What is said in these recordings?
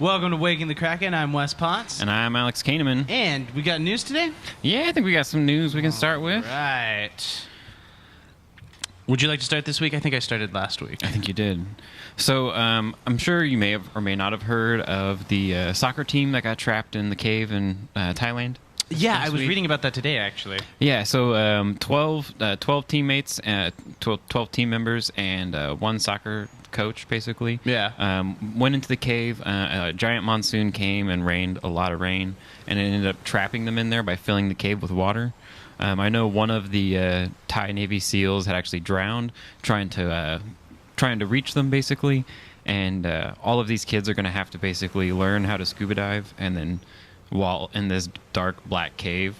Welcome to Waking the Kraken. I'm Wes Potts. And I'm Alex Kahneman. And we got news today? Yeah, I think we got some news we can start with. Right. Would you like to start this week? I think I started last week. I think you did. So I'm sure you may have or may not have heard of the soccer team that got trapped in the cave in Thailand. Yeah, I was reading about that today, actually. Yeah, so 12 teammates, 12 team members, and one soccer coach, basically. Yeah. Went into the cave. A giant monsoon came and rained a lot of rain, and it ended up trapping them in there by filling the cave with water. I know one of the Thai Navy SEALs had actually drowned trying to reach them, basically. And all of these kids are going to have to basically learn how to scuba dive, and then while in this dark black cave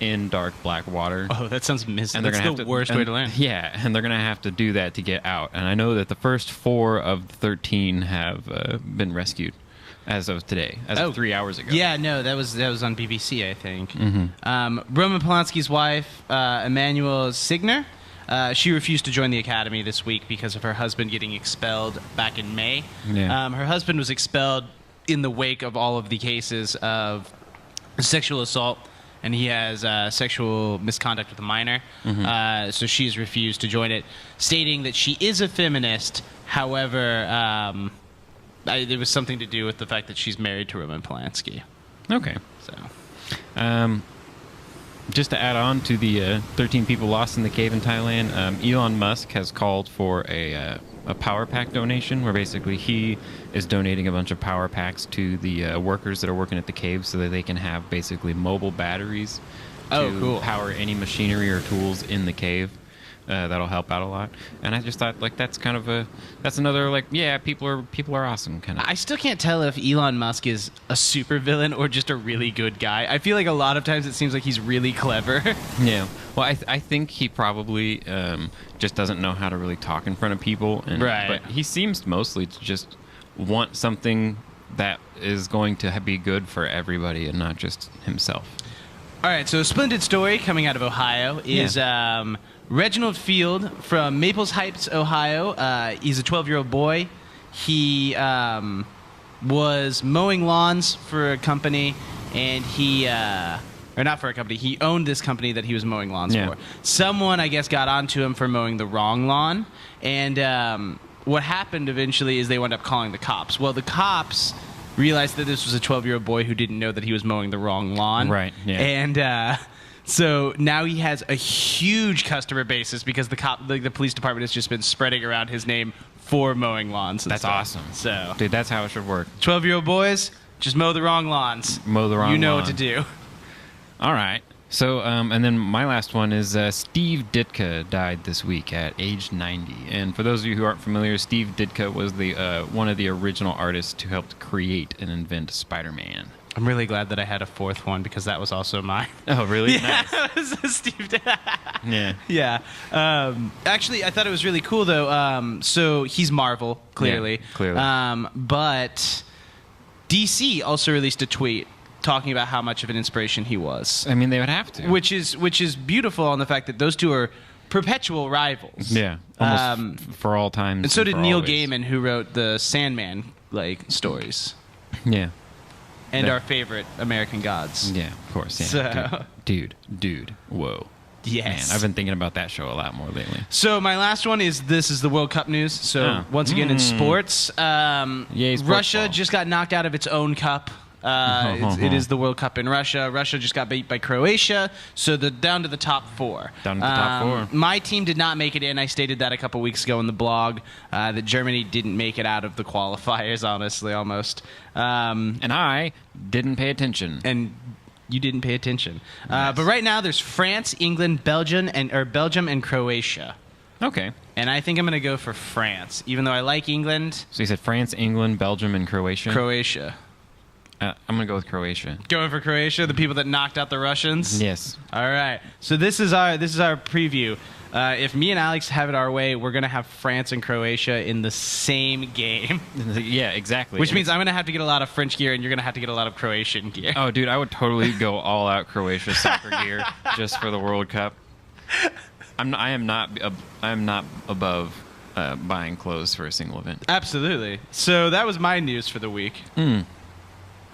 in dark black water. Oh, that sounds miserable. That's the worst way to learn. Yeah, and they're going to have to do that to get out. And I know that the first 4 of the 13 have been rescued as of today, of 3 hours ago. Yeah, no, that was on BBC, I think. Mm-hmm. Roman Polanski's wife, Emmanuel Signer, she refused to join the academy this week because of her husband getting expelled back in May. Yeah. Her husband was expelled in the wake of all of the cases of sexual assault, and he has sexual misconduct with a minor. Mm-hmm. So she's refused to join it, stating that she is a feminist. However, there was something to do with the fact that she's married to Roman Polanski. Okay. So, just to add on to the 13 people lost in the cave in Thailand, Elon Musk has called for a power pack donation, where basically he is donating a bunch of power packs to the workers that are working at the cave so that they can have basically mobile batteries to power any machinery or tools in the cave. That'll help out a lot. And I just thought, like, that's another, like, yeah, people are awesome kind of. I still can't tell if Elon Musk is a supervillain or just a really good guy. I feel like a lot of times it seems like he's really clever. Yeah. Well, I think he probably just doesn't know how to really talk in front of people. Right. But he seems mostly to just want something that is going to be good for everybody and not just himself. All right, so a splendid story coming out of Ohio is Reginald Field from Maples Heights, Ohio. He's a 12-year-old boy. He was mowing lawns for a company, and or not for a company, he owned this company that he was mowing lawns for. Someone, I guess, got onto him for mowing the wrong lawn, and what happened eventually is they wound up calling the cops. Well, the cops realized that this was a 12-year-old boy who didn't know that he was mowing the wrong lawn. Right, yeah. And so now he has a huge customer basis because the police department has just been spreading around his name for mowing lawns. That's awesome. So, dude, that's how it should work. 12-year-old boys, just mow the wrong lawns. Mow the wrong lawn. You know what to do. All right. So, and then my last one is Steve Ditka died this week at age 90. And for those of you who aren't familiar, Steve Ditka was the one of the original artists who helped create and invent Spider-Man. I'm really glad that I had a fourth one because that was also mine. Oh, really? Yeah, Nice. it was Steve Ditka. Yeah. Yeah. Actually, I thought it was really cool, though. So he's Marvel, clearly. Yeah, clearly. But DC also released a tweet talking about how much of an inspiration he was. I mean, they would have to. Which is beautiful on the fact that those two are perpetual rivals. Yeah, almost for all time. And so did Neil always. Gaiman, who wrote the Sandman stories. Yeah. And our favorite American Gods. Yeah, of course. Yeah. So. Dude. Whoa. Yes. Man, I've been thinking about that show a lot more lately. So my last one is the World Cup news. So once again in sports, Yay, Russia ball. just got knocked out of its own cup. It is the World Cup in Russia. Russia just got beat by Croatia, so down to the top 4. Down to the top 4. My team did not make it in. I stated that a couple weeks ago in the blog, that Germany didn't make it out of the qualifiers, honestly, almost. And I didn't pay attention. And you didn't pay attention. Yes. But right now there's France, England, Belgium, and Croatia. Okay. And I think I'm going to go for France, even though I like England. So you said France, England, Belgium, and Croatia? Croatia. I'm going to go with Croatia. Going for Croatia, the people that knocked out the Russians? Yes. All right. So this is our preview. If me and Alex have it our way, we're going to have France and Croatia in the same game. Yeah, exactly. Which means I'm going to have to get a lot of French gear, and you're going to have to get a lot of Croatian gear. Oh, dude, I would totally go all out Croatia soccer gear just for the World Cup. I am not above buying clothes for a single event. Absolutely. So that was my news for the week.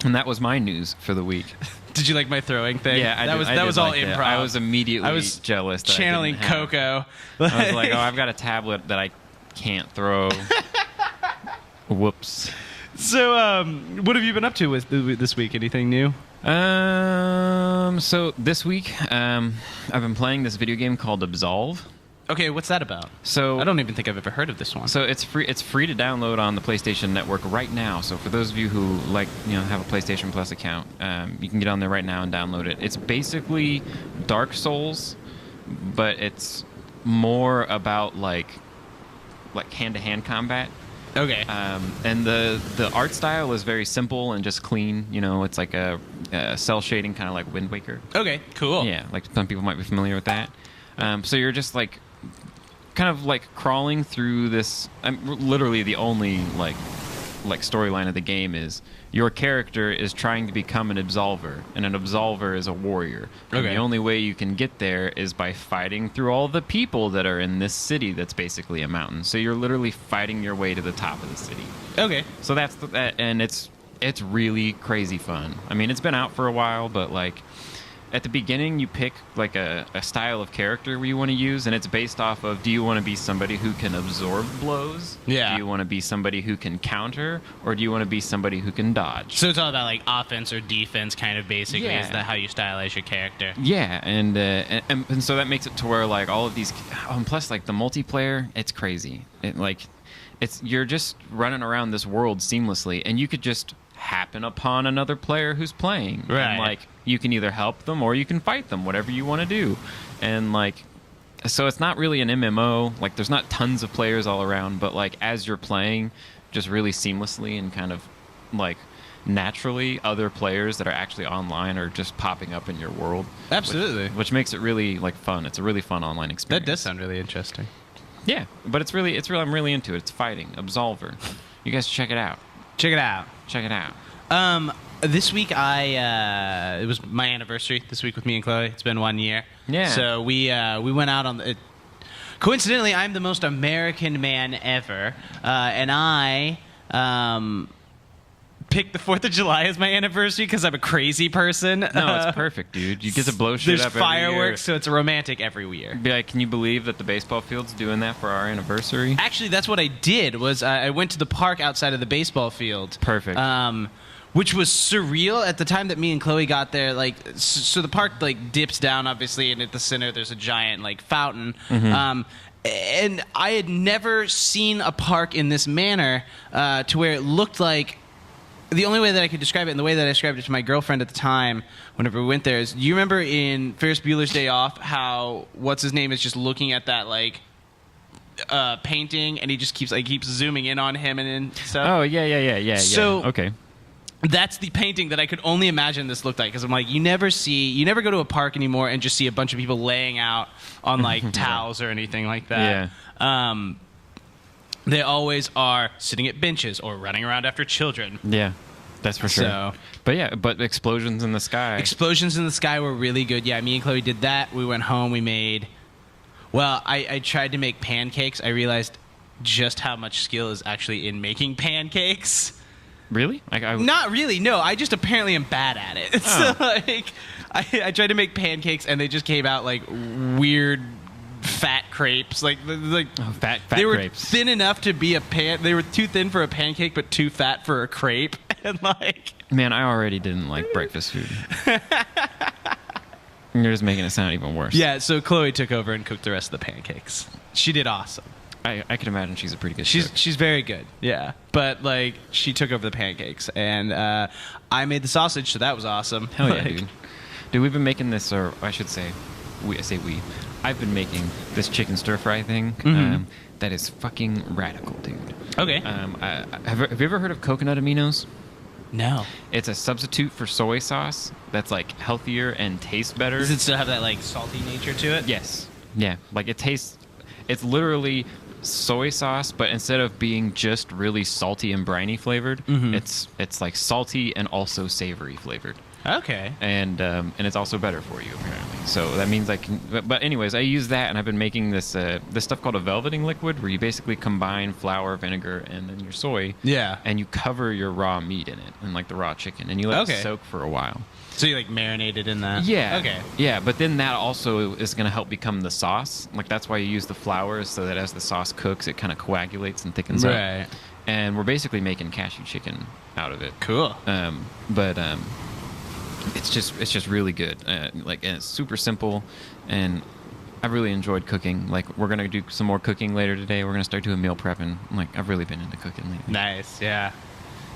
And that was my news for the week. Did you like my throwing thing? Yeah, that was all improv. I was immediately jealous. That Channeling I didn't have. Coco. I was like, oh, I've got a tablet that I can't throw. Whoops. So, what have you been up to with this week? Anything new? So this week, I've been playing this video game called Absolve. Okay, what's that about? So I don't even think I've ever heard of this one. So it's free. It's free to download on the PlayStation Network right now. So for those of you who have a PlayStation Plus account, you can get on there right now and download it. It's basically Dark Souls, but it's more about like hand-to-hand combat. Okay. And the art style is very simple and just clean. It's like a cell shading, kind of like Wind Waker. Okay, cool. Yeah, like some people might be familiar with that. So you're just like kind of like crawling through this. Literally, the only like storyline of the game is your character is trying to become an absolver, and an absolver is a warrior. And Okay. the only way you can get there is by fighting through all the people that are in this city that's basically a mountain. So you're literally fighting your way to the top of the city. Okay. So that's and it's really crazy fun. I mean, it's been out for a while, but like at the beginning you pick like a style of character where you want to use, and it's based off of, do you want to be somebody who can absorb blows? Yeah. Do you want to be somebody who can counter, or do you want to be somebody who can dodge? So it's all about like offense or defense, kind of basically. Yeah. Is that how you stylize your character? Yeah, and so that makes it to where like all of these, and plus like the multiplayer, it's crazy. You're just running around this world seamlessly, and you could just happen upon another player who's playing. Right. And like you can either help them or you can fight them, whatever you want to do. And like, so it's not really an MMO. Like there's not tons of players all around, but like as you're playing, just really seamlessly and kind of like naturally, other players that are actually online are just popping up in your world. Absolutely. Which makes it really like fun. It's a really fun online experience. That does sound really interesting. Yeah, but it's really I'm really into it. It's fighting, Absolver. You guys check it out. Check it out. Check it out. This week it was my anniversary this week with me and Chloe. It's been 1 year. Yeah. So we went out on the. Coincidentally, I'm the most American man ever, and I picked the 4th of July as my anniversary because I'm a crazy person. No, it's perfect, dude. You get to blow shit There's up fireworks, every year. so it's romantic every year. Be like, can you believe that the baseball field's doing that for our anniversary? Actually, that's what I did. Was I went to the park outside of the baseball field. Perfect. Which was surreal at the time that me and Chloe got there. Like, so the park like dips down, obviously, and at the center there's a giant like fountain. Mm-hmm. And I had never seen a park in this manner to where it looked like. The only way that I could describe it, and the way that I described it to my girlfriend at the time, whenever we went there, is you remember in Ferris Bueller's Day Off how what's his name is just looking at that like painting, and he just keeps zooming in on him and stuff. Oh yeah. So- okay. That's the painting that I could only imagine this looked like, because I'm like, you never go to a park anymore and just see a bunch of people laying out on like towels or anything like that. Yeah. They always are sitting at benches or running around after children. Yeah, that's for sure. So- But explosions in the sky. Explosions in the sky were really good. Yeah, me and Chloe did that. We went home. We made. Well, I tried to make pancakes. I realized just how much skill is actually in making pancakes. Really? Not really. No, I just apparently am bad at it. Oh. So like, I tried to make pancakes and they just came out like weird fat crepes. Like fat they were crepes. thin enough to be a They were too thin for a pancake, but too fat for a crepe. And like, Man, I already didn't like breakfast food. You're just making it sound even worse. yeah. So Chloe took over and cooked the rest of the pancakes. She did awesome. I can imagine she's a pretty good cook. She's very good. Yeah, but like she took over the pancakes and I made the sausage, so that was awesome. Hell yeah, Like, dude. Dude, we've been making this, or I should say, I say we. I've been making this chicken stir fry thing. Mhm. That is fucking radical, dude. Okay. Have you ever heard of coconut aminos? No. It's a substitute for soy sauce that's like healthier and tastes better. Does it still have that like salty nature to it? Yes. Yeah. Like it's literally soy sauce, but instead of being just really salty and briny flavored, Mhm. it's like salty and also savory flavored. Okay. and it's also better for you apparently. So that means I can. But anyways, I use that, and I've been making this stuff called a velvety liquid, where you basically combine flour, vinegar, and then your soy. Yeah. And you cover your raw meat in it, and like the raw chicken, and you let it soak for a while. So you like marinated in that? Yeah. Okay. Yeah, but then that also is going to help become the sauce. Like that's why you use the flour, so that as the sauce cooks, it kind of coagulates and thickens up. Right. And we're basically making cashew chicken out of it. Cool. But it's just really good. And it's super simple, and I really enjoyed cooking. Like we're gonna do some more cooking later today. We're gonna start doing meal prepping. Like I've really been into cooking lately. Nice. Yeah.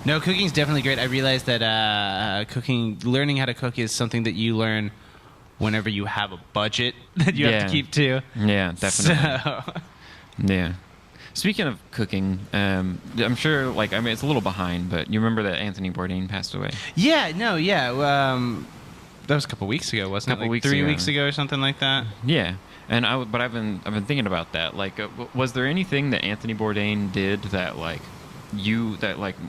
No, cooking's definitely great. I realized that learning how to cook is something that you learn whenever you have a budget that you have to keep to. Yeah, definitely. So. Yeah. Speaking of cooking, I'm sure, it's a little behind, but you remember that Anthony Bourdain passed away? Yeah, no, yeah. That was a couple weeks ago, wasn't it? Like 3 weeks ago or something like that? Yeah. And I've been thinking about that. Like, was there anything that Anthony Bourdain did that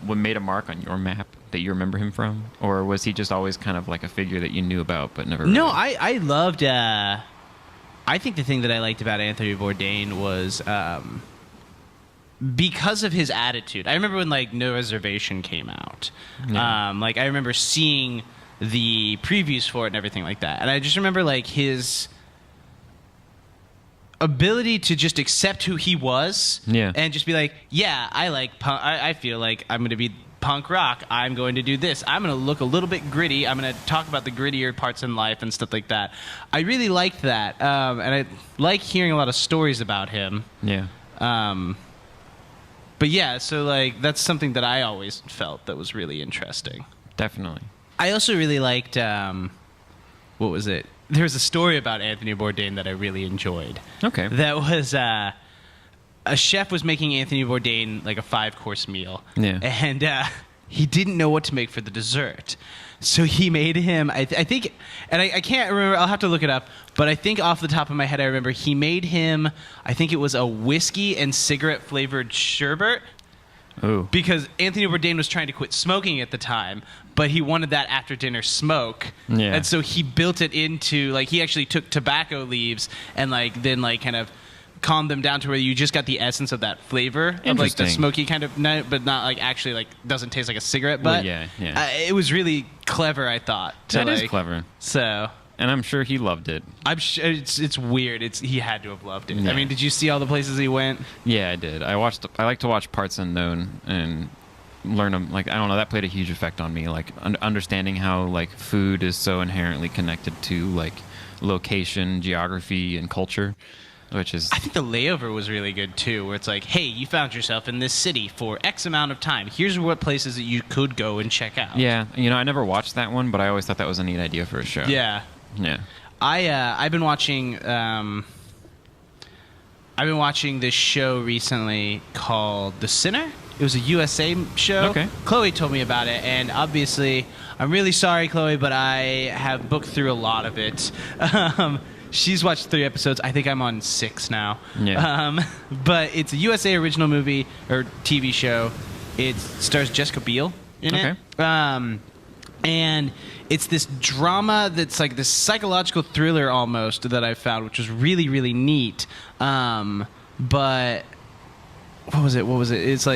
made a mark on your map that you remember him from, or was he just always kind of like a figure that you knew about but never? No, I loved. I think the thing that I liked about Anthony Bourdain was because of his attitude. I remember when No Reservation came out. Yeah. I remember seeing the previews for it and everything like that, and I just remember his ability to just accept who he was, and just be like, yeah, I like punk. I feel like I'm going to be punk rock. I'm going to do this. I'm going to look a little bit gritty. I'm going to talk about the grittier parts in life and stuff like that. I really liked that, and I like hearing a lot of stories about him. Yeah. But yeah, so that's something that I always felt that was really interesting. Definitely. I also really liked what was it? There was a story about Anthony Bourdain that I really enjoyed. Okay. That was a chef was making Anthony Bourdain a 5-course meal. Yeah. And he didn't know what to make for the dessert. So he made him, I think, and I can't remember, I'll have to look it up, but I think off the top of my head I remember he made him, I think it was a whiskey and cigarette flavored sherbet. Ooh. Because Anthony Bourdain was trying to quit smoking at the time, but he wanted that after dinner smoke. Yeah. And so he built it into he actually took tobacco leaves and then kind of calmed them down to where you just got the essence of that flavor of the smoky kind of note, but not actually doesn't taste like a cigarette butt. Well, yeah. It was really clever, I thought. That is clever. So. And I'm sure he loved it. I'm sure it's weird. He had to have loved it. Yeah. I mean, did you see all the places he went? Yeah, I did. I like to watch Parts Unknown and learn them. I don't know. That played a huge effect on me. Understanding how food is so inherently connected to location, geography, and culture. Which is, I think the layover was really good too, where it's hey, you found yourself in this city for X amount of time. Here's what places that you could go and check out. Yeah, I never watched that one, but I always thought that was a neat idea for a show. Yeah. Yeah. I've been watching this show recently called The Sinner. It was a USA show. Okay. Chloe told me about it, and obviously, I'm really sorry, Chloe, but I have booked through a lot of it. She's watched 3 episodes. I think I'm on 6 now. Yeah. But it's a USA original movie or TV show. It stars Jessica Biel in it. And it's this drama that's this psychological thriller almost that I found, which was really, really neat. But what was it? It's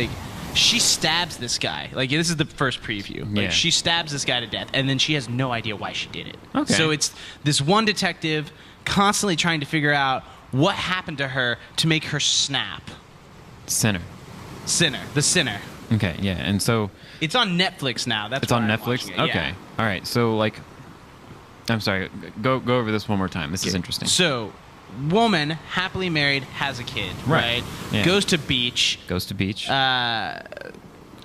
she stabs this guy. This is the first preview. Yeah. She stabs this guy to death, and then she has no idea why she did it. Okay. So it's this one detective constantly trying to figure out what happened to her to make her snap. Sinner. The Sinner. Okay, yeah, and so it's on Netflix now. It's on Netflix. Okay, yeah. All right. So I'm sorry. Go over this one more time. This is interesting. So, woman happily married, has a kid. Right. Yeah. Goes to beach.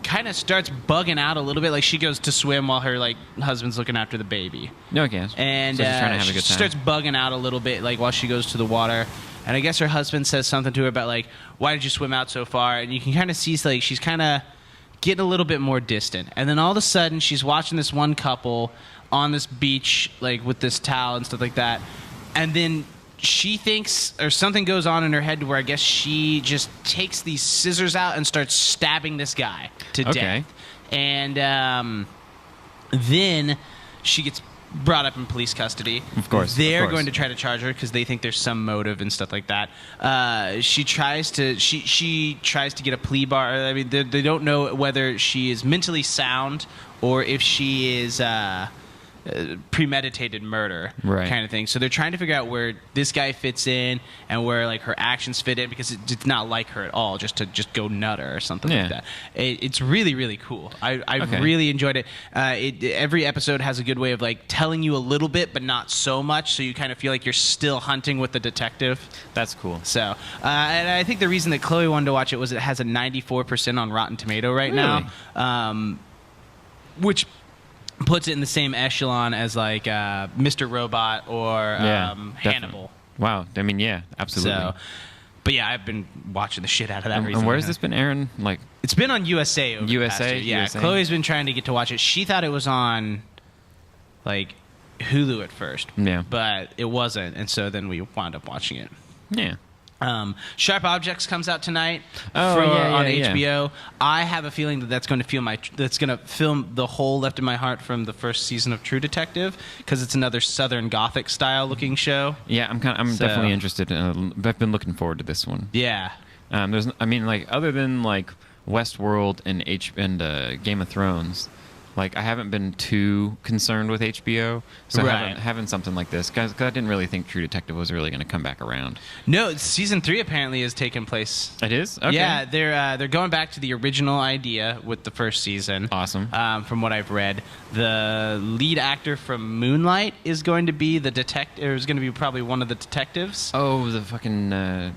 Kind of starts bugging out a little bit. She goes to swim while her husband's looking after the baby. Okay. And so she's trying to have a good she time. starts bugging out a little bit while she goes to the water. And I guess her husband says something to her about why did you swim out so far? And you can kind of see she's kind of getting a little bit more distant. And then all of a sudden she's watching this one couple on this beach with this towel and stuff like that. And then she thinks, or something goes on in her head where I guess she just takes these scissors out and starts stabbing this guy to death. And then she gets brought up in police custody. Of course. They're going to try to charge her because they think there's some motive and stuff like that. She tries to get a plea bar. I mean, they don't know whether she is mentally sound or if she is premeditated murder kind of thing. So they're trying to figure out where this guy fits in and where like her actions fit in, because it's not like her at all just to go nutter or something like that. It's really, really cool. I really enjoyed it. Every episode has a good way of like telling you a little bit but not so much, so you kind of feel like you're still hunting with the detective. That's cool. So and I think the reason that Chloe wanted to watch it was it has a 94% on Rotten Tomato right now, which puts it in the same echelon as like Mr. Robot or Hannibal. Wow. I mean, yeah, absolutely. So, but yeah, I've been watching the shit out of that recently. And where has this been airing? Like, it's been on USA over the past year. Yeah, USA? Chloe's been trying to get to watch it. She thought it was on like Hulu at first. Yeah. But it wasn't, and so then we wound up watching it. Yeah. Sharp Objects comes out tonight on HBO. I have a feeling that's going to film the hole left in my heart from the first season of True Detective, because it's another Southern Gothic style looking show. Yeah, I'm definitely interested. I've been looking forward to this one. Yeah. Other than like Westworld and Game of Thrones, like I haven't been too concerned with HBO, so having something like this, because I didn't really think True Detective was really going to come back around. No, season 3 apparently has taken place. It is? Okay. Yeah, they're going back to the original idea with the first season. Awesome. From what I've read, the lead actor from Moonlight is going to be the detective. Is going to be probably one of the detectives. Oh, the fucking.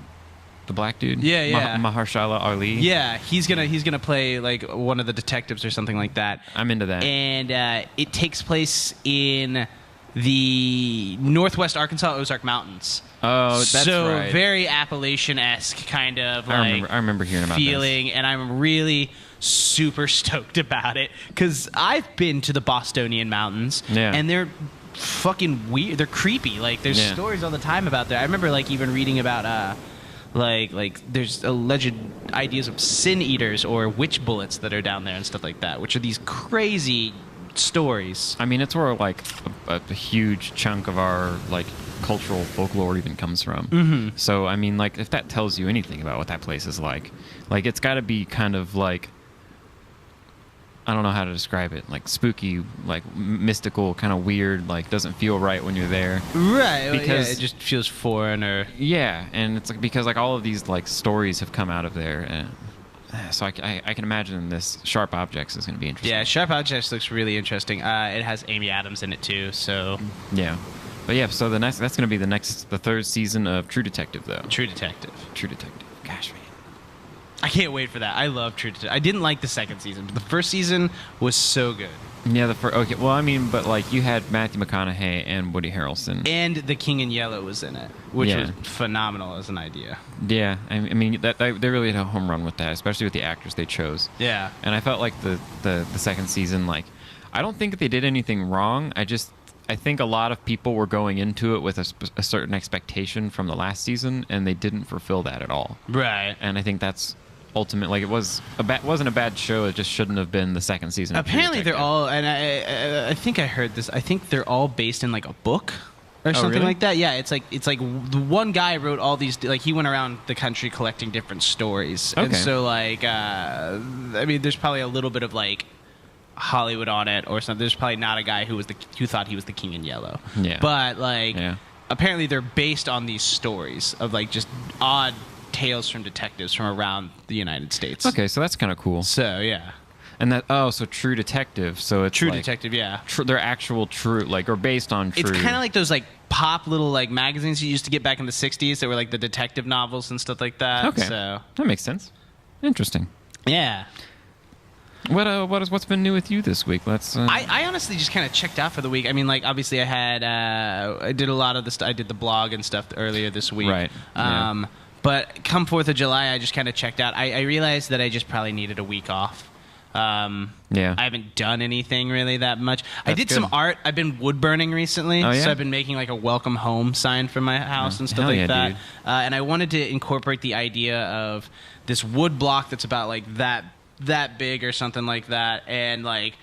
The black dude? Yeah. Mahershala Ali? Yeah, he's gonna play like one of the detectives or something like that. I'm into that. And it takes place in the Northwest Arkansas Ozark Mountains. Oh, that's so right. Very Appalachian-esque kind of like I remember hearing about feeling, this. And I'm really super stoked about it because I've been to the Bostonian Mountains, and they're fucking weird. They're creepy. Like there's stories all the time about that. I remember like even reading about like there's alleged ideas of sin eaters or witch bullets that are down there and stuff like that, which are these crazy stories. I mean, it's where like a huge chunk of our like cultural folklore even comes from. Mm-hmm. So I mean, like if that tells you anything about what that place is like it's got to be kind of like, I don't know how to describe it, like spooky, like mystical, kind of weird, like doesn't feel right when you're there. Right. Because it just feels foreign or... Yeah, and it's like because like all of these like stories have come out of there, and so I can imagine this Sharp Objects is going to be interesting. Yeah, Sharp Objects looks really interesting. It has Amy Adams in it too, so... Yeah. But yeah, so that's going to be the third season of True Detective, though. True Detective. Gosh, man. I can't wait for that. I love True Detective. I didn't like the second season, but the first season was so good. Yeah, okay. Well, I mean, but like you had Matthew McConaughey and Woody Harrelson, and The King in Yellow was in it, which was phenomenal as an idea. Yeah, I mean they really had a home run with that, especially with the actors they chose. Yeah, and I felt like the second season, like I don't think they did anything wrong. I think a lot of people were going into it with a certain expectation from the last season, and they didn't fulfill that at all. Right. And I think that's ultimate. Like it wasn't a bad show. It just shouldn't have been the second season. Apparently, they're all, and I think I heard this. I think they're all based in like a book or something really? like that. Yeah, it's like the one guy wrote all these. Like he went around the country collecting different stories, and so like I mean, there's probably a little bit of like Hollywood on it or something. There's probably not a guy who thought he was the King in Yellow. Yeah, but like apparently they're based on these stories of like just odd tales from detectives from around the United States. Okay, so that's kind of cool. So yeah, and so True Detective. So it's True like, Detective, yeah. They're actual true, like, or based on true. It's kind of like those like pop little like magazines you used to get back in the '60s that were like the detective novels and stuff like that. Okay, so that makes sense. Interesting. Yeah. What's been new with you this week? I honestly just kind of checked out for the week. I mean, like obviously I did a lot of I did the blog and stuff earlier this week. Right. But come 4th of July, I just kind of checked out. I realized that I just probably needed a week off. I haven't done anything really that much. I did some art. I've been wood burning recently. Oh, yeah? So I've been making like a welcome home sign for my house and stuff like that. And I wanted to incorporate the idea of this wood block that's about like that big or something like that, and like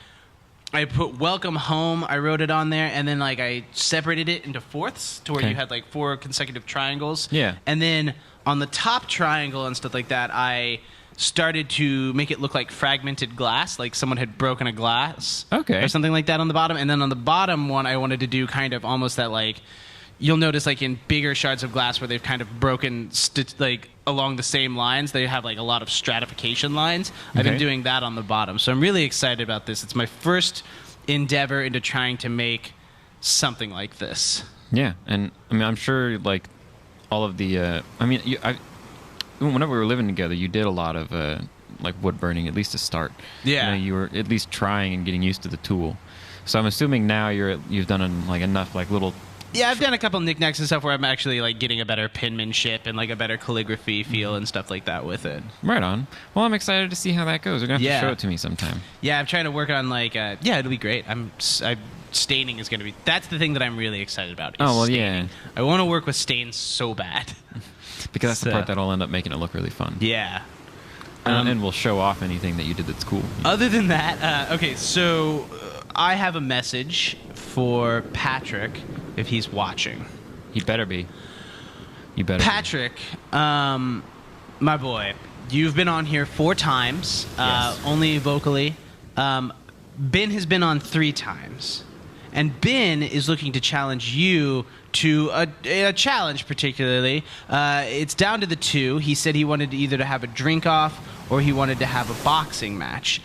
I put welcome home. I wrote it on there, and then like I separated it into fourths to where Okay. you had like 4 consecutive triangles. Yeah. And then on the top triangle and stuff like that, I started to make it look like fragmented glass, like someone had broken a glass. Okay. Or something like that on the bottom. And then on the bottom one, I wanted to do kind of almost that like, you'll notice like in bigger shards of glass where they've kind of broken like along the same lines, they have like a lot of stratification lines. I've been Okay. doing that on the bottom. So I'm really excited about this. It's my first endeavor into trying to make something like this. Yeah, and I mean, I'm sure like all of the. Whenever we were living together, you did a lot of like wood burning, at least to start. Yeah. You were at least trying and getting used to the tool. So I'm assuming now you've done like enough like little. Yeah, I've done a couple knickknacks and stuff where I'm actually like getting a better penmanship and like a better calligraphy feel and stuff like that with it. Right on. Well, I'm excited to see how that goes. You're gonna have Yeah. to show it to me sometime. Yeah, I'm trying to work on like yeah, it'll be great. Staining is going to be, that's the thing that I'm really excited about. Is Oh well, staining. yeah, I want to work with stains so bad. because that's the So- part that'll end up making it look really fun. Yeah. And we'll show off anything that you did that's cool. Other than that, okay, so I have a message for Patrick if he's watching. He better be. You better. Patrick, my boy, you've been on here 4 times, Yes. only vocally. Ben has been on 3 times. And Ben is looking to challenge you to a challenge, particularly. It's down to the 2. He said he wanted either to have a drink off or he wanted to have a boxing match.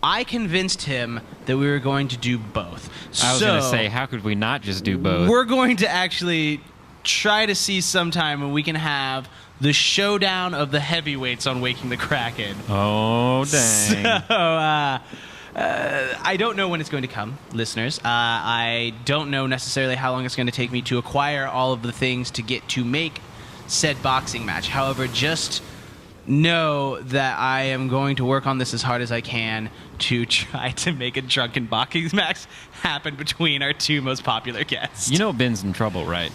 I convinced him that we were going to do both. I was going to say, how could we not just do both? We're going to actually try to see sometime when we can have the showdown of the heavyweights on Waking the Kraken. Oh, dang. So, I don't know when it's going to come, listeners. I don't know necessarily how long it's going to take me to acquire all of the things to get to make said boxing match. However, just know that I am going to work on this as hard as I can to try to make a drunken boxing match happen between our 2 most popular guests. You know Ben's in trouble, right?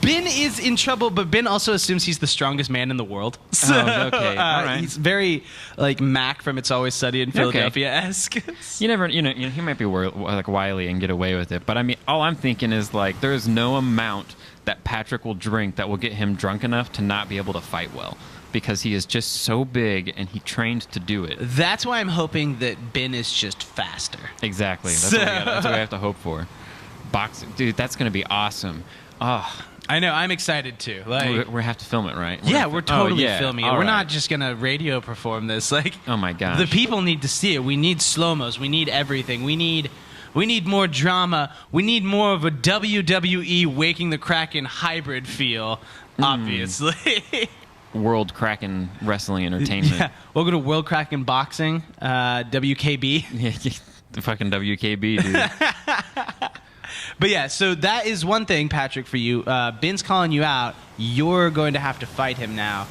Ben is in trouble, but Ben also assumes he's the strongest man in the world. So, okay. All right. He's very like Mac from It's Always Sunny in Philadelphia-esque. You never, he might be like wily and get away with it. But I mean, all I'm thinking is like, there is no amount that Patrick will drink that will get him drunk enough to not be able to fight well, because he is just so big and he trained to do it. That's why I'm hoping that Ben is just faster. Exactly. That's what we have to hope for. Boxing, dude, that's gonna be awesome. Oh, I know. I'm excited too. Like, we have to film it, right? we're totally filming it. All We're right. not just gonna radio perform this. Like, Oh my gosh. the people need to see it. We need slow-mos. We need everything. We need more drama. We need more of a WWE Waking the Kraken hybrid feel. Obviously. World Kraken Wrestling Entertainment. Yeah. Welcome to World Kraken Boxing, WKB. Yeah, the fucking WKB, dude. But yeah, so that is one thing, Patrick, for you. Ben's calling you out. You're going to have to fight him now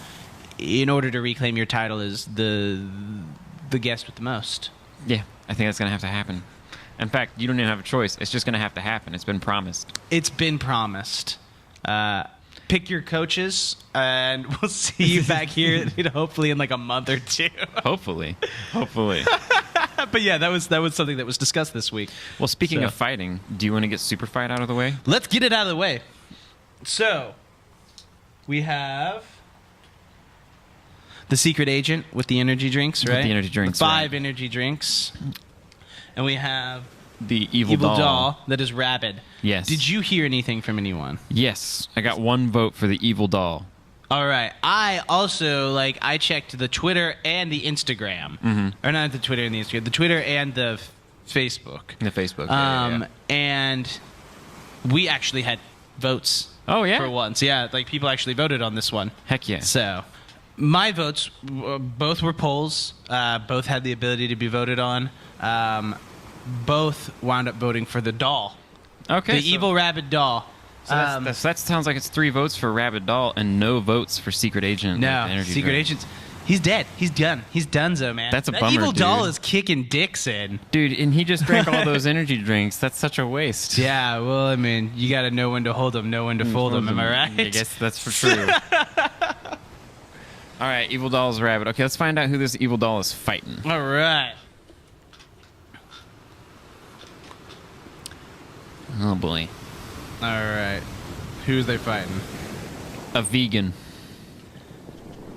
in order to reclaim your title as the guest with the most. Yeah, I think that's going to have to happen. In fact, you don't even have a choice. It's just going to have to happen. It's been promised. It's been promised. Pick your coaches, and we'll see you back here hopefully in like a month or 2. Hopefully. But yeah, that was something that was discussed this week. Well, speaking So- of fighting, do you want to get Super Fight out of the way? Let's get it out of the way. So, we have the secret agent with the energy drinks, With right? the energy drinks, The 5 right. energy drinks. And we have The Evil Doll. that is rabid. Yes. Did you hear anything from anyone? Yes, I got 1 vote for the Evil Doll. All right. I also, I checked the Twitter and the Instagram. Mm-hmm. Or not the Twitter and the Instagram. The Twitter and the Facebook. The Facebook. yeah. And we actually had votes. Oh, yeah? For once. Yeah, people actually voted on this one. Heck yeah. So, my votes, both were polls. Both had the ability to be voted on. Both wound up voting for the doll. Okay. The evil rabid doll. So that sounds like it's 3 votes for Rabid Doll and no votes for Secret Agent. No, with the energy Secret drink. Agent's... He's dead. He's done. He's donezo, man. That's a that bummer, evil doll dude. is kicking dicks in. Dude, and he just drank all those energy drinks. That's such a waste. Yeah, well, I mean, you got to know when to hold them, know when to fold them. Am I right? I guess that's for true. All right, Evil Doll's Rabbit. Okay, let's find out who this Evil Doll is fighting. All right. Oh boy. All right. Who's they fighting? A vegan.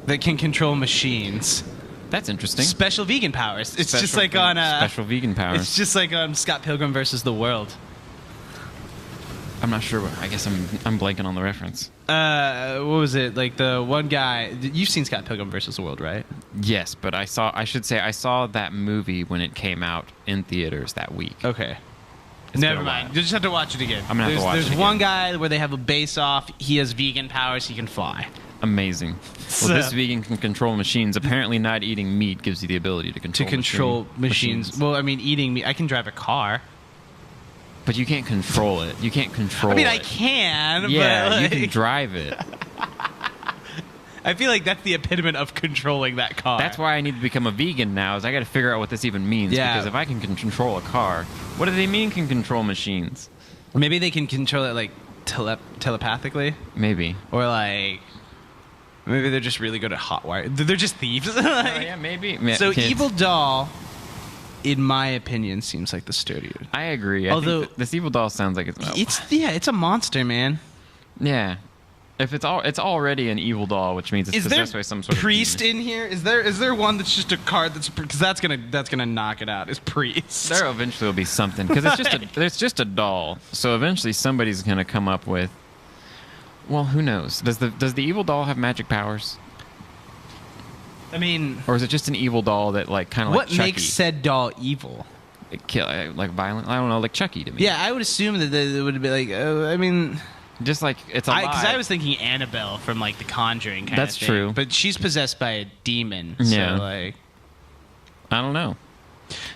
That can control machines. That's interesting. Special vegan powers. It's Special just like ve- on special vegan powers. It's just like on Scott Pilgrim versus the World. I'm not sure. I guess I'm blanking on the reference. What was it? Like the one guy. You've seen Scott Pilgrim versus the World, right? Yes, but I saw that movie when it came out in theaters that week. Okay. It's Never been a mind. while. You just have to watch it again. I'm gonna have to watch it There's again. one guy where they have a base off. He has vegan powers. He can fly. Amazing. Well, this vegan can control machines. Apparently, not eating meat gives you the ability to control Machines. Well, I mean, eating meat. I can drive a car. But you can't control it. You can't control it. I mean, I can. Yeah, but you can drive it. I feel like that's the epitome of controlling that car. That's why I need to become a vegan now, is I got to figure out what this even means. Yeah. Because if I can control a car, what do they mean can control machines? Maybe they can control it like telepathically, Maybe. or like maybe they're just really good at hotwire. They're just thieves. Oh, yeah, maybe. So Kids. Evil Doll, in my opinion, seems like the sturdier. I agree. Although- I think this evil doll sounds like It's a monster, man. Yeah. If it's already an evil doll, which means it's Is there possessed by some sort priest of demon. in here? Is there one that's just a card that's because that's gonna knock it out? Is priest? There eventually will be something because it's just a doll. So eventually somebody's gonna come up with. Well, who knows? Does the evil doll have magic powers, I mean, or is it just an evil doll that like kind of like what Chucky? makes said doll evil? Like violent? I don't know, like Chucky to me. Yeah, I would assume that it would be like. I mean. Just like it's alive. Because I was thinking Annabelle from like The Conjuring kind That's of thing. true. But she's possessed by a demon. Yeah. So like, I don't know.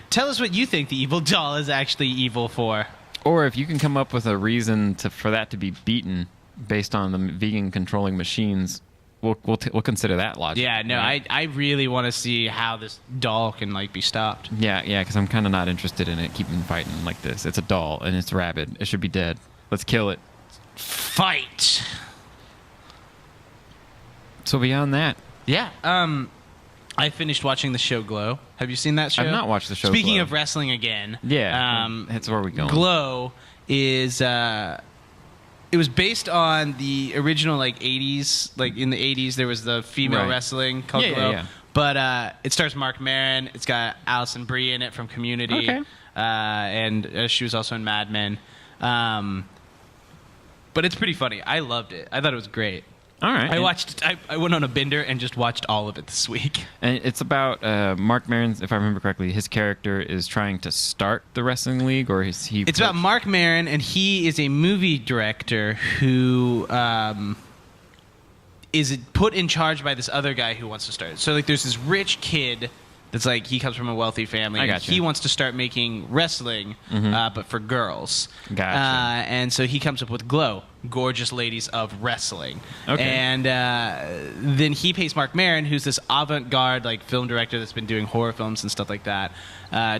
tell us what you think the evil doll is actually evil for. Or if you can come up with a reason for that to be beaten based on the vegan controlling machines, we'll consider that logical. Yeah, no, right? I really want to see how this doll can like be stopped. Yeah, because I'm kind of not interested in it keeping fighting like this. It's a doll and it's rabid. It should be dead. Let's kill it. Fight. So beyond that, Yeah. I finished watching the show Glow. Have you seen that show? I've not watched the show Speaking Glow. of wrestling again. Yeah, that's where we're going. Glow is it was based on the original like 80s, like in the 80s there was the female Right. wrestling called Yeah, Glow. yeah. But it stars Mark Maron. It's got Alison Brie in it from Community. Okay. And she was also in Mad Men. But it's pretty funny. I loved it. I thought it was great. All right. I went on a bender and just watched all of it this week. And it's about Mark Maron, if I remember correctly. His character is trying to start the wrestling league, or is he? It's about Mark Maron, and he is a movie director who is put in charge by this other guy who wants to start. So like, there's this rich kid that's like he comes from a wealthy family. I and gotcha. he wants to start making wrestling, but for girls. Gotcha. And so he comes up with Glow, gorgeous ladies of wrestling. Okay. And then he pays Mark Maron, who's this avant-garde like film director that's been doing horror films and stuff like that,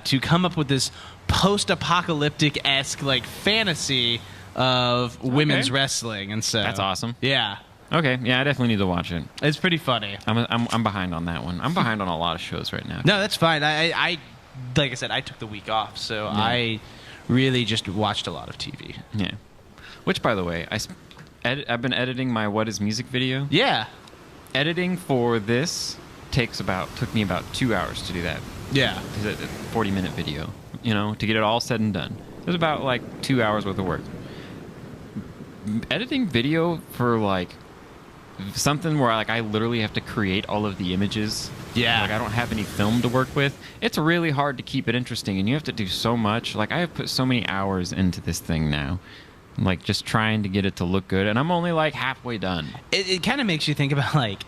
to come up with this post-apocalyptic-esque like fantasy of women's wrestling. And so That's awesome. Yeah. Okay, yeah, I definitely need to watch it. It's pretty funny. I'm behind on that one. I'm behind on a lot of shows right now. No, that's fine. I like I said, I took the week off, so I really just watched a lot of TV. Yeah. Which, by the way, I've been editing my What Is Music video. Yeah. Editing for this took me about 2 hours to do that. Yeah. It's a 40-minute video, to get it all said and done. It was about like 2 hours worth of work. Editing video for like something where like I literally have to create all of the images. Yeah. Like I don't have any film to work with. It's really hard to keep it interesting, and you have to do so much. Like I have put so many hours into this thing now. Like just trying to get it to look good, and I'm only like halfway done. It kind of makes you think about like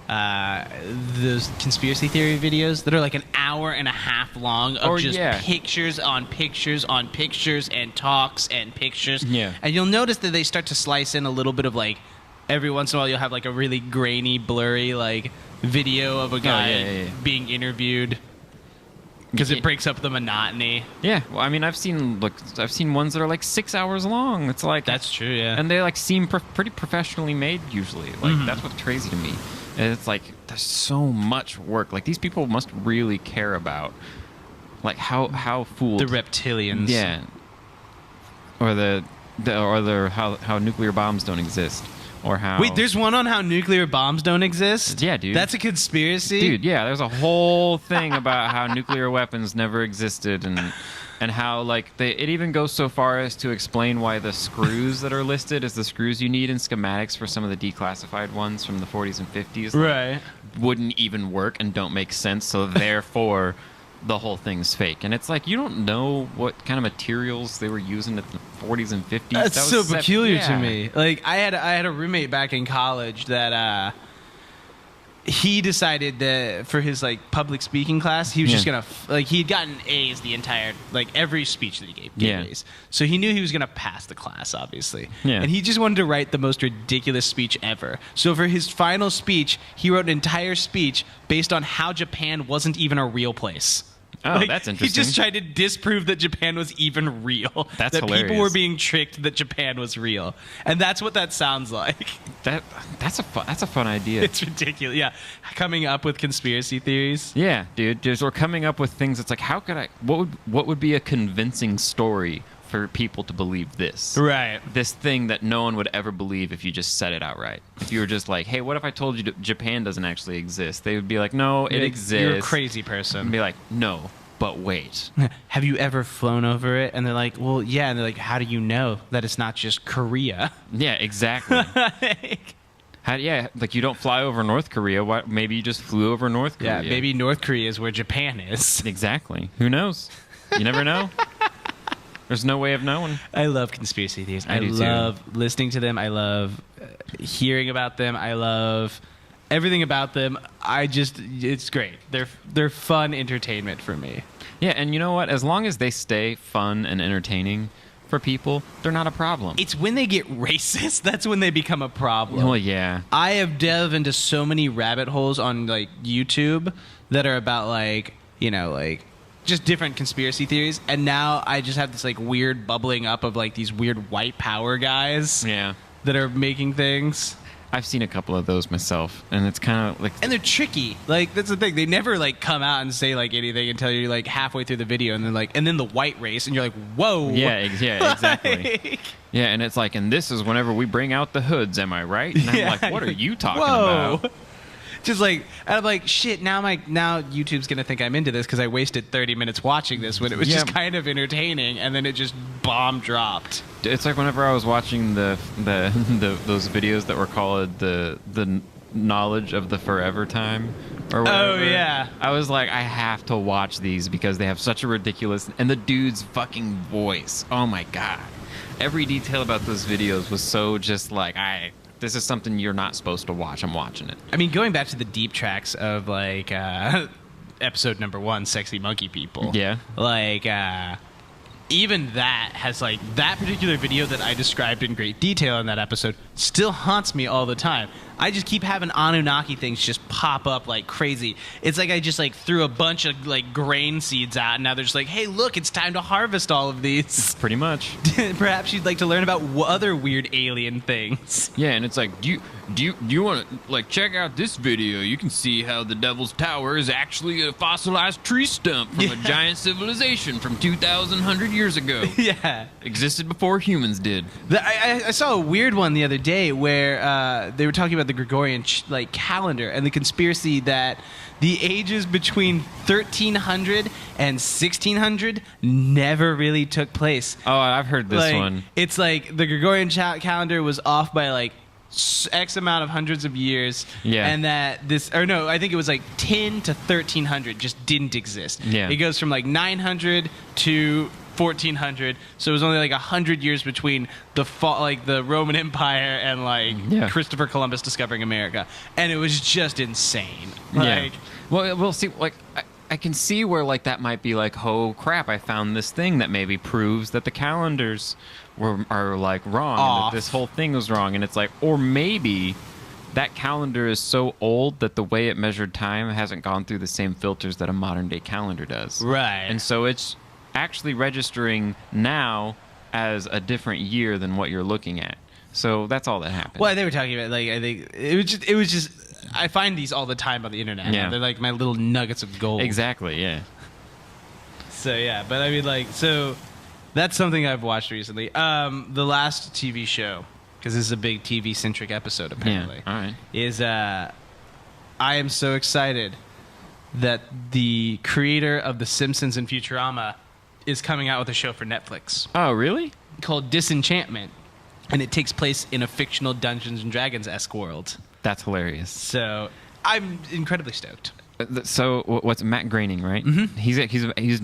those conspiracy theory videos that are like an hour and a half long of just pictures on pictures on pictures and talks and pictures. Yeah. And you'll notice that they start to slice in a little bit of like every once in a while you'll have like a really grainy, blurry like video of a guy being interviewed because it breaks up the monotony. Yeah, well, I mean, I've seen ones that are like 6 hours long. It's like That's true, yeah. and they like seem pretty professionally made usually. Like that's what's crazy to me. And it's like there's so much work. Like these people must really care about like how fooled The reptilians. Yeah. or how nuclear bombs don't exist, or how. Wait, there's one on how nuclear bombs don't exist? Yeah, dude. That's a conspiracy? Dude, yeah, there's a whole thing about how nuclear weapons never existed, and how, like, it even goes so far as to explain why the screws that are listed as the screws you need in schematics for some of the declassified ones from the 40s and 50s Right. wouldn't even work and don't make sense, so therefore the whole thing's fake. And it's like, you don't know what kind of materials they were using at the 40s and 50s. That's so peculiar yeah. to me. Like, I had a roommate back in college that he decided that for his like public speaking class, he was just gonna he'd gotten A's the entire every speech that he gave A's. So he knew he was gonna pass the class, obviously. Yeah. And he just wanted to write the most ridiculous speech ever. So for his final speech, he wrote an entire speech based on how Japan wasn't even a real place. Oh, that's interesting. He just tried to disprove that Japan was even real. That's that hilarious. people were being tricked that Japan was real, and that's what that sounds like. That's a fun idea. It's ridiculous. Yeah, coming up with conspiracy theories. Yeah, dude. Or coming up with things. It's like, how could I? What would be a convincing story for people to believe this? Right. This thing that no one would ever believe if you just said it outright. If you were just like, hey, what if I told you Japan doesn't actually exist? They would be like, no, it exists. You're a crazy person. And be like, no, but wait. Have you ever flown over it? And they're like, well, yeah. And they're like, how do you know that it's not just Korea? Yeah, exactly. Like, you don't fly over North Korea. Why, maybe you just flew over North Korea. Yeah, maybe North Korea is where Japan is. Exactly. Who knows? You never know. There's no way of knowing. I love conspiracy theories. I do love listening to them. I love hearing about them. I love everything about them. It's great. They're fun entertainment for me. Yeah, and you know what? As long as they stay fun and entertaining for people, they're not a problem. It's when they get racist that's when they become a problem. Well, yeah. I have delved into so many rabbit holes on YouTube that are about just different conspiracy theories, and now I just have this weird bubbling up of these weird white power guys that are making things. I've seen a couple of those myself, and it's kind of and they're tricky. That's the thing. They never come out and say anything until you're halfway through the video, and they're and then the white race, and you're like, whoa. Yeah, exactly. Yeah, and it's and this is whenever we bring out the hoods, am I right? And I'm like, what are you talking about? Just and I'm shit, now YouTube's going to think I'm into this because I wasted 30 minutes watching this when it was just kind of entertaining, and then it just bomb dropped. It's whenever I was watching those videos that were called the knowledge of the forever time or whatever. Oh, yeah. I was like, I have to watch these because they have such a ridiculous... And the dude's fucking voice. Oh, my God. Every detail about those videos was so just this is something you're not supposed to watch. I'm watching it. I mean, going back to the deep tracks of episode number 1, Sexy Monkey People. Yeah. Even that has that particular video that I described in great detail in that episode still haunts me all the time. I just keep having Anunnaki things just pop up like crazy. It's I just threw a bunch of grain seeds out, and now they're just hey, look, it's time to harvest all of these. Pretty much. Perhaps you'd like to learn about other weird alien things. Yeah, and it's do you want to check out this video? You can see how the Devil's Tower is actually a fossilized tree stump from a giant civilization from 2,100 years ago. Yeah, existed before humans did. I saw a weird one the other day where they were talking about the Gregorian calendar and the conspiracy that the ages between 1300 and 1600 never really took place. Oh, I've heard this one. It's the Gregorian calendar was off by X amount of hundreds of years. Yeah. And that I think it was 10 to 1300 just didn't exist. Yeah. It goes from 900 to 1400, so it was only 100 years between the fall, the Roman Empire and Christopher Columbus discovering America, and it was just insane. Well, we'll see. I can see where that might be oh crap, I found this thing that maybe proves that the calendars are wrong, and that this whole thing was wrong, and it's or maybe that calendar is so old that the way it measured time hasn't gone through the same filters that a modern day calendar does. Right. And so it's actually registering now as a different year than what you're looking at. So that's all that happened. Well, they were talking about I think it was just I find these all the time on the internet. Yeah. They're my little nuggets of gold. Exactly, yeah. So yeah, but I mean so That's something I've watched recently. The last TV show, because this is a big TV-centric episode, apparently. Yeah, all right. Is I am so excited that the creator of The Simpsons and Futurama is coming out with a show for Netflix Oh, really? called Disenchantment, and it takes place in a fictional Dungeons and Dragons-esque world. That's hilarious. So I'm incredibly stoked. So what's Matt Groening, right? Mm-hmm. He's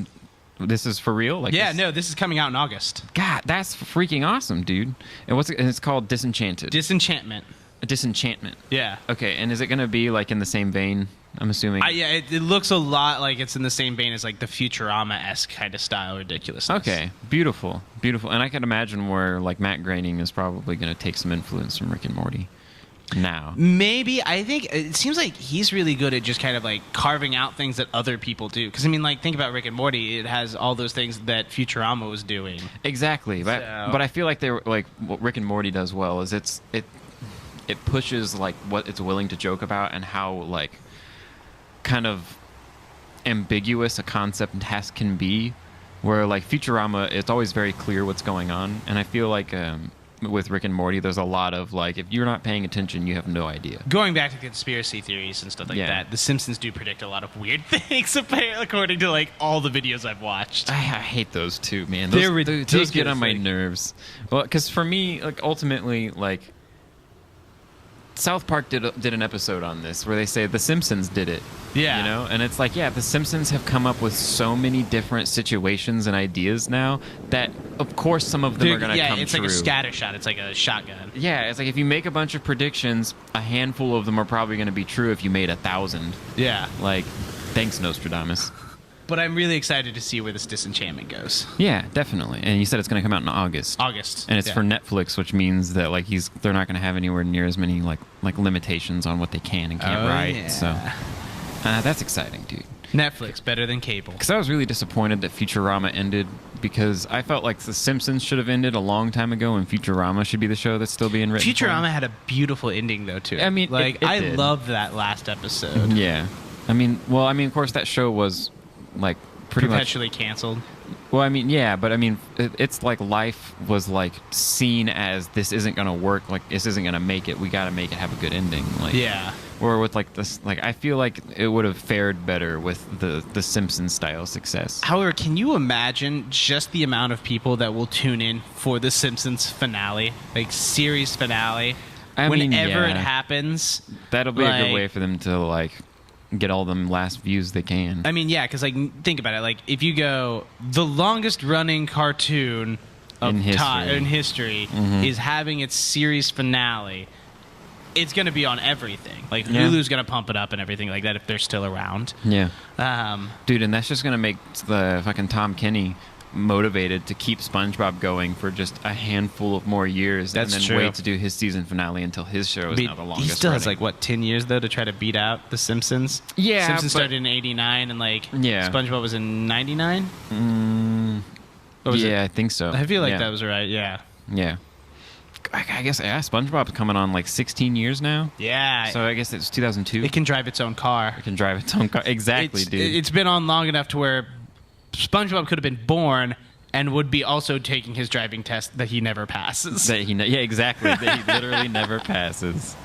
this is for real? Like Yeah, this? no, this is coming out in August. God, that's freaking awesome, dude. And it's called Disenchanted. Disenchantment. Disenchantment. Yeah. Okay, and is it going to be like in the same vein? I'm assuming. Yeah, it looks a lot like it's in the same vein as like the Futurama-esque kind of style ridiculousness. Okay, beautiful, beautiful. And I can imagine where like Matt Groening is probably going to take some influence from Rick and Morty. Now, Maybe. I think it seems like he's really good at just kind of like carving out things that other people do. Because I mean, like, think about Rick and Morty. It has all those things that Futurama was doing. exactly. But I feel like they're like what Rick and Morty does well is it pushes like what it's willing to joke about and how like kind of ambiguous a concept and task can be. Where like Futurama, it's always very clear what's going on, and I feel like with Rick and Morty, there's a lot of like, if you're not paying attention, you have no idea. Going back to conspiracy theories and stuff like that, The Simpsons do predict a lot of weird things, apparently, according to like all the videos I've watched. I hate those too, man. They're Those get on my ridiculous. nerves. Well, because for me, like ultimately, like South Park did an episode on this where they say The Simpsons did it. Yeah. You know? And it's like, yeah, The Simpsons have come up with so many different situations and ideas now that, of course, some of them are going to come true. Yeah, it's like a scatter shot. It's like a shotgun. Yeah, it's like if you make a bunch of predictions, a handful of them are probably going to be true if you made 1,000. Yeah. Like, thanks, Nostradamus. But I'm really excited to see where this Disenchantment goes. Yeah, definitely. And you said it's going to come out in August. August. And it's for Netflix, which means that like they're not going to have anywhere near as many like limitations on what they can and can't write. Yeah. So that's exciting, dude. Netflix, better than cable. Because I was really disappointed that Futurama ended because I felt like The Simpsons should have ended a long time ago, and Futurama should be the show that's still being written. Futurama had a beautiful ending, though, too. I mean, like it I did. loved that last episode. Yeah. I mean, of course, that show was like pretty Perpetually canceled. Well, I mean, yeah, but I mean, it's like life was like seen as this isn't going to work, like this isn't going to make it. We got to make it have a good ending. Like, Yeah. Or with like this, like I feel like it would have fared better with the Simpsons style success. However, can you imagine just the amount of people that will tune in for the Simpsons finale, like series finale, whenever it happens? That'll be a like- good way for them to like get all them last views they can. I mean, yeah, because like think about it. Like if you go the longest running cartoon of In history. in history is having its series finale, it's going to be on everything. Like Yeah. Hulu's going to pump it up and everything like that if they're still around. Yeah, Um, dude, and that's just gonna make the fucking Tom Kenny motivated to keep SpongeBob going for just a handful of more years, That's and then true. wait to do his season finale until his show is now the longest. he still has running. like what 10 years though to try to beat out the Simpsons. Yeah, Simpsons but- started in '89 and like Yeah. SpongeBob was in '99. Yeah, I think so. I feel like Yeah. that was right. Yeah. Yeah. I guess SpongeBob's coming on like 16 years now. Yeah. So I guess it's 2002. it can drive its own car. It can drive its own car. Exactly, dude. It's been on long enough to where SpongeBob could have been born and would be also taking his driving test that he never passes. Yeah, exactly. That he literally never passes.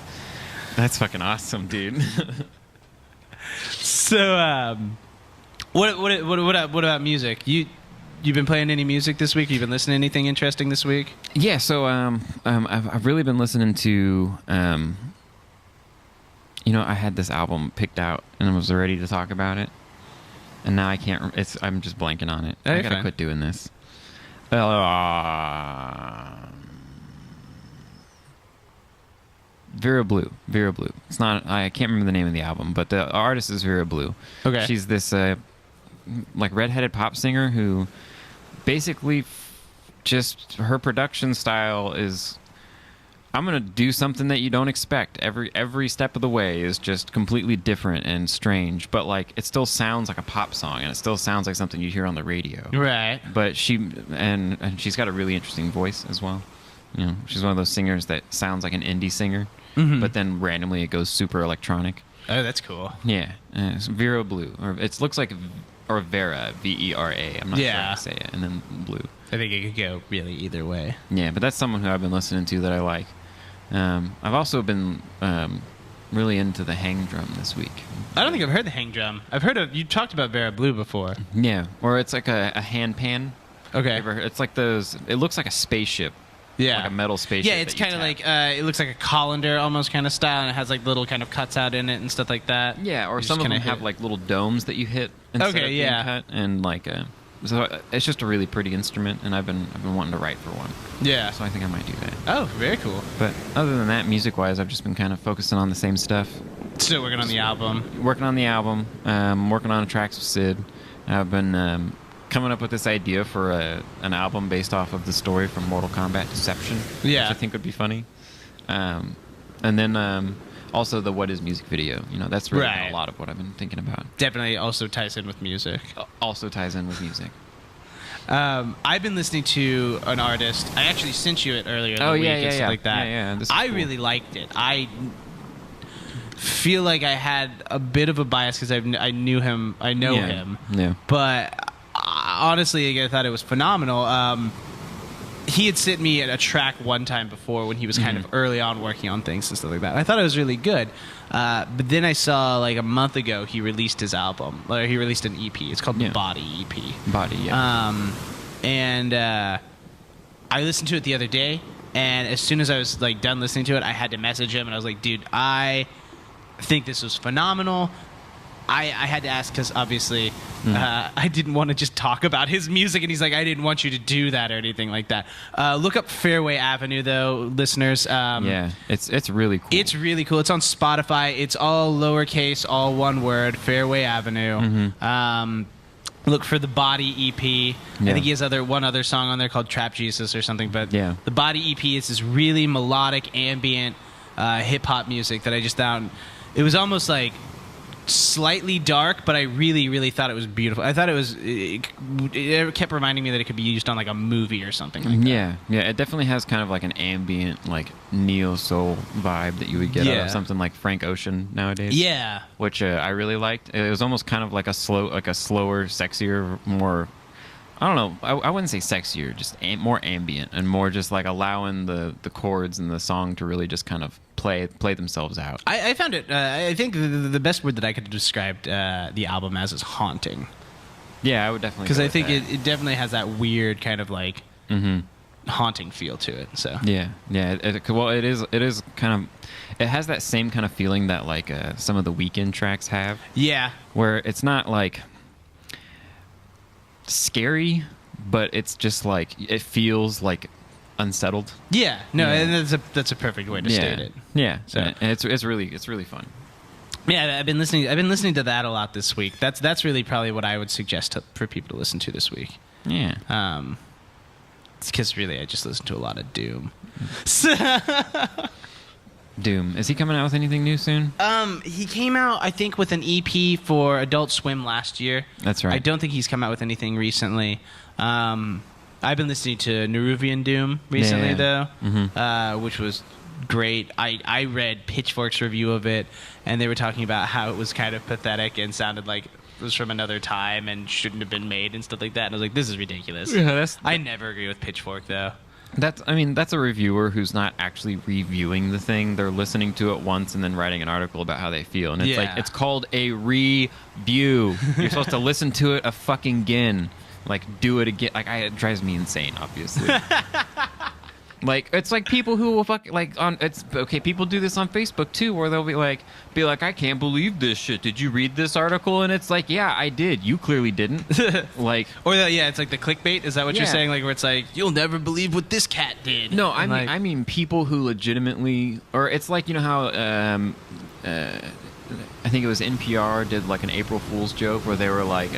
That's fucking awesome, dude. So, what about music? You've been playing any music this week? You've been listening to anything interesting this week? Yeah, so I've really been listening to I had this album picked out and I was ready to talk about it, and now I can't. I'm just blanking on it. I gotta fine. quit doing this. Vera Blue. It's not. I can't remember the name of the album, but the artist is Vera Blue. Okay. She's this like redheaded pop singer who basically just her production style is, I'm gonna do something that you don't expect. Every step of the way is just completely different and strange, but like it still sounds like a pop song and it still sounds like something you hear on the radio. Right. But she's got a really interesting voice as well. You know, she's one of those singers that sounds like an indie singer, but then randomly it goes super electronic. Oh, that's cool. Yeah, it's Vera Blue, or it looks like or Vera, Vera. I'm not sure how to say it. And then Blue. I think it could go really either way. Yeah, but that's someone who I've been listening to that I like. I've also been really into the hang drum this week. I don't think I've heard the hang drum. You talked about Vera Blue before. Yeah, or it's like a hand pan. Okay. It's like those. It looks like a spaceship. Yeah. Like a metal spaceship. Yeah, it's kind of like it looks like a colander almost kind of style, and it has like little kind of cuts out in it and stuff like that. Yeah, or some of them have like little domes that you hit instead of being cut, and like so it's just a really pretty instrument, and I've been wanting to write for one. Yeah. So I think I might do that. Oh, very cool. But other than that, music-wise, I've just been kind of focusing on the same stuff. Still working on the album. Working on the album. Working on tracks with Sid. I've been coming up with this idea for an album based off of the story from Mortal Kombat Deception, which I think would be funny. And then also the What Is Music video. You know, that's really been a lot of what I've been thinking about. Definitely also ties in with music. Also ties in with music. I've been listening to an artist. I actually sent you it earlier in the week and stuff like that. Yeah, I really liked it. I feel like I had a bit of a bias because I knew him. I know him. Yeah. But honestly, I thought it was phenomenal. He had sent me a track one time before when he was kind of early on working on things and stuff like that. I thought it was really good. But then I saw like a month ago he released his album. Or he released an EP. It's called the Body EP. Body, yeah. And I listened to it the other day, and as soon as I was like done listening to it, I had to message him, and I was like, dude, I think this was phenomenal. I had to ask because obviously I didn't want to just talk about his music, and he's like, I didn't want you to do that or anything like that. Look up Fairway Avenue, though, listeners. Yeah, it's really cool. It's really cool. It's on Spotify. It's all lowercase, all one word, Fairway Avenue. Look for the Body EP. I think he has one other song on there called Trap Jesus or something. But the Body EP is this really melodic, ambient hip-hop music that I just found. It was almost like slightly dark, but I really, really thought it was beautiful. I thought it kept reminding me that it could be used on like a movie or something like that. Yeah, it definitely has kind of like an ambient, like neo-soul vibe that you would get out of something like Frank Ocean nowadays. Yeah. Which I really liked. It was almost kind of like a slower, sexier, more... I don't know. I wouldn't say sexier, just more ambient and more just like allowing the chords and the song to really just kind of play themselves out. I found it. I think the best word that I could have described the album as is haunting. Yeah, I would definitely. Because I think it definitely has that weird kind of like haunting feel to it. So yeah. Well, it is kind of. It has that same kind of feeling that like some of the Weeknd tracks have. Yeah. Where it's not like scary, but it's just like it feels like unsettled. Yeah, no, and that's a perfect way to state it. Yeah, so and it's really fun. Yeah, I've been listening to that a lot this week. That's really probably what I would suggest for people to listen to this week. Yeah, it's because really I just listen to a lot of Doom. Doom. Is he coming out with anything new soon? He came out, I think, with an EP for Adult Swim last year. That's right. I don't think he's come out with anything recently. I've been listening to Neruvian Doom recently, though, which was great. I read Pitchfork's review of it, and they were talking about how it was kind of pathetic and sounded like it was from another time and shouldn't have been made and stuff like that. And I was like, this is ridiculous. Yeah, I never agree with Pitchfork, though. That's a reviewer who's not actually reviewing the thing. They're listening to it once and then writing an article about how they feel. And it's like, it's called a review. You're supposed to listen to it a fucking again. Like, do it again. Like, it drives me insane, obviously. Like, it's like people who will people do this on Facebook too, where they'll be like, I can't believe this shit. Did you read this article? And it's like, yeah, I did. You clearly didn't. Like, or it's like the clickbait. Is that what you're saying? Like, where it's like, you'll never believe what this cat did. No, I mean people who legitimately, or it's like, you know how, I think it was NPR did like an April Fool's joke where they were like,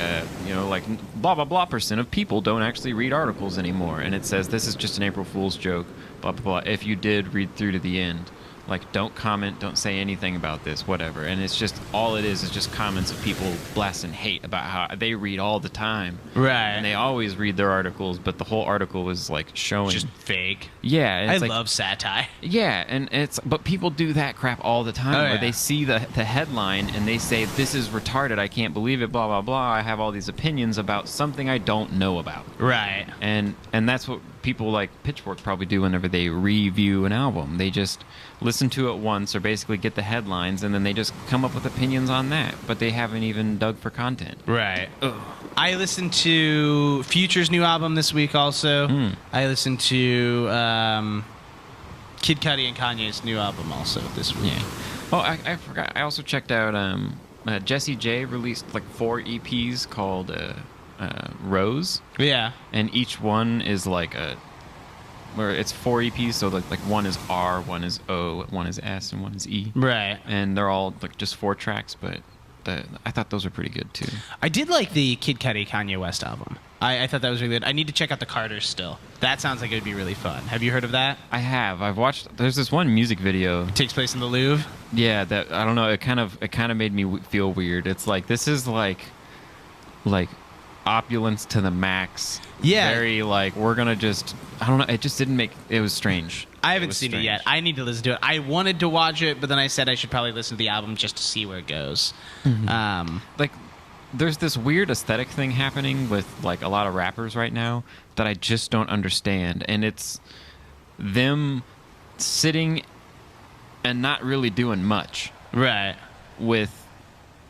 like blah, blah, blah % of people don't actually read articles anymore. And it says, this is just an April Fool's joke, blah, blah, blah. If you did read through to the end. like, don't comment, don't say anything about this, whatever. And it's just, all it is just comments of people blasting hate about how they read all the time. Right. And they always read their articles, but the whole article was, like, showing. Just fake. Yeah. I love satire. Yeah, and but people do that crap all the time, where they see the headline and they say, this is retarded, I can't believe it, blah, blah, blah. I have all these opinions about something I don't know about. Right. And that's what people like Pitchfork probably do whenever they review an album. They just listen to it once, or basically get the headlines, and then they just come up with opinions on that, but they haven't even dug for content. Right. Ugh. I listened to Future's new album this week also. I listened to Kid Cudi and Kanye's new album also this week. Yeah. Oh, I forgot. I also checked out Jessie J released like 4 EPs called Rose. Yeah. And each one is like where it's 4 EPs, so like one is R, one is O, one is S, and one is E. Right. And they're all like just 4 tracks, but I thought those were pretty good too. I did like the Kid Cudi Kanye West album. I thought that was really good. I need to check out the Carters still. That sounds like it would be really fun. Have you heard of that? I have. I've watched. There's this one music video. It takes place in the Louvre. Yeah, that I don't know. It kind of made me feel weird. It's like, this is like opulence to the max. Yeah. Very like, we're gonna just, I don't know. It just didn't make. It was strange. I haven't seen it yet. I need to listen to it. I wanted to watch it, but then I said I should probably listen to the album just to see where it goes. Like, there's this weird aesthetic thing happening with like a lot of rappers right now that I just don't understand, and it's them sitting and not really doing much. Right. With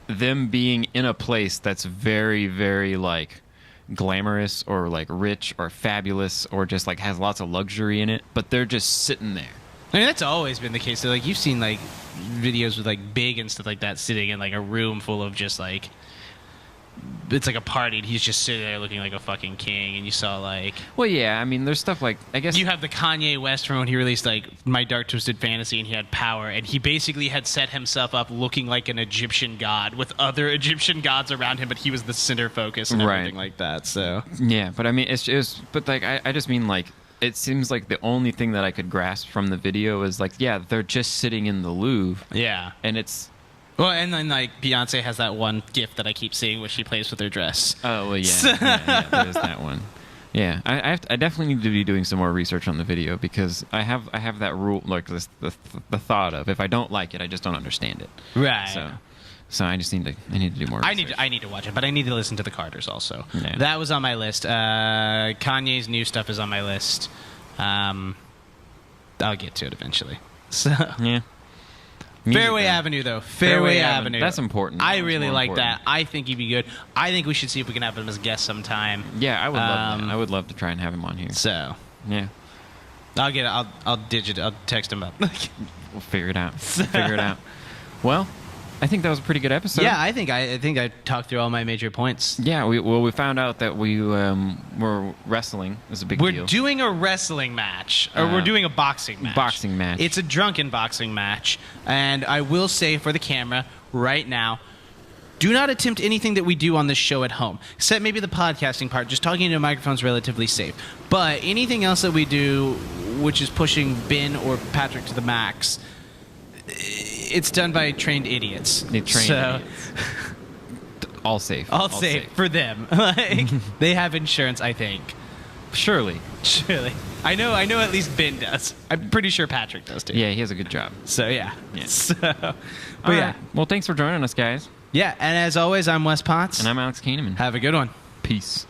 them being in a place that's very, very like glamorous or like rich or fabulous or just like has lots of luxury in it, but they're just sitting there. I mean, that's always been the case. So, like, you've seen like videos with like Big and stuff like that sitting in like a room full of just like, it's like a party and he's just sitting there looking like a fucking king. And you saw like, well, yeah, I mean, there's stuff like, I guess you have the Kanye West from when he released like My Dark Twisted Fantasy and he had power, and he basically had set himself up looking like an Egyptian god with other Egyptian gods around him, but he was the center focus and everything like that. So yeah, but I mean, it's just, but like I just mean like, it seems like the only thing that I could grasp from the video is like, yeah, they're just sitting in the Louvre. Yeah. And it's, well, and then like Beyonce has that one gif that I keep seeing where she plays with her dress. oh well, yeah, there is that one. Yeah, I definitely need to be doing some more research on the video, because I have that rule, like the thought of, if I don't like it, I just don't understand it. Right. So I need to do more research. I need to watch it, but I need to listen to the Carters also. Yeah. That was on my list. Kanye's new stuff is on my list. I'll get to it eventually. So yeah. Fairway Avenue, though. Fairway Avenue. That's important. I really like that. I think he'd be good. I think we should see if we can have him as a guest sometime. Yeah, I would love that. I would love to try and have him on here. So yeah, I'll get it. I'll text him up. We'll figure it out. Well, I think that was a pretty good episode. Yeah, I think I talked through all my major points. Yeah, we found out that we were wrestling. Is a big deal. We're doing a wrestling match, or we're doing a boxing match. Boxing match. It's a drunken boxing match, and I will say for the camera right now, do not attempt anything that we do on this show at home, except maybe the podcasting part. Just talking into a microphone is relatively safe. But anything else that we do, which is pushing Ben or Patrick to the max, it's done by trained idiots. Idiots. All safe. All safe for them. Like, they have insurance, I think. Surely. I know at least Ben does. I'm pretty sure Patrick does too. Yeah, he has a good job. So yeah. So, but yeah. Well, thanks for joining us, guys. Yeah, and as always, I'm Wes Potts. And I'm Alex Kahneman. Have a good one. Peace.